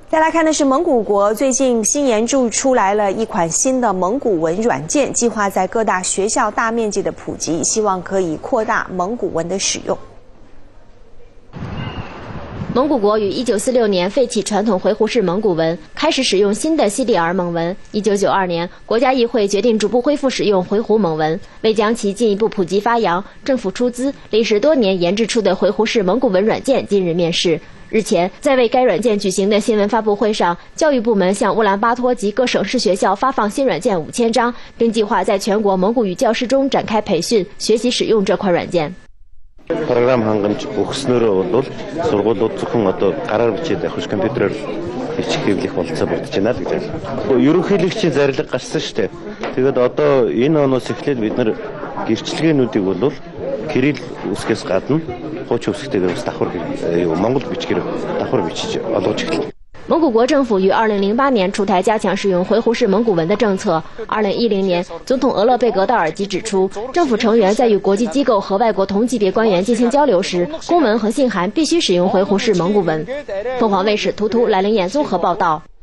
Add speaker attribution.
Speaker 1: 再来看的是蒙古国最近新研制出来了一款新的蒙古文软件，计划在各大学校大面积的普及，希望可以扩大蒙古文的使用。
Speaker 2: 蒙古国于1946年废弃传统回鹘式蒙古文，开始使用新的西里尔蒙文。1992年，国家议会决定逐步恢复使用回鹘蒙文，为将其进一步普及发扬，政府出资，历时多年研制出的回鹘式蒙古文软件今日面世。日前，在为该软件举行的新闻发布会上，教育部门向乌兰巴托及各省市学校发放新软件5000张，并计划在全国蒙古语教师中展开培训，学习使用这款软件。
Speaker 3: Програм хангамж өгснөөрөө бол сургуулиуд зөвхөн одоо гараар бичээд явах компьютерээр бичих хэвлэх болцоо бүрдэж байна л гэж байна. Ерөнхийлөгчийн зарлиг гарсан шүү дээ. Тэгээд одоо энэ оноос эхлээд бид нар гэрчлэгээнүүдийг бол кирилл үсгээс гадна хуучин үсгтэйгээр бас давхар Монгол бичгээр давхар бичиж олгож эхэллээ.
Speaker 2: 蒙古国政府于2008年出台加强使用回鹘式蒙古文的政策。2010年，总统额勒贝格道尔吉指出，政府成员在与国际机构和外国同级别官员进行交流时，公文和信函必须使用回鹘式蒙古文。凤凰卫视图图、来灵燕综合报道。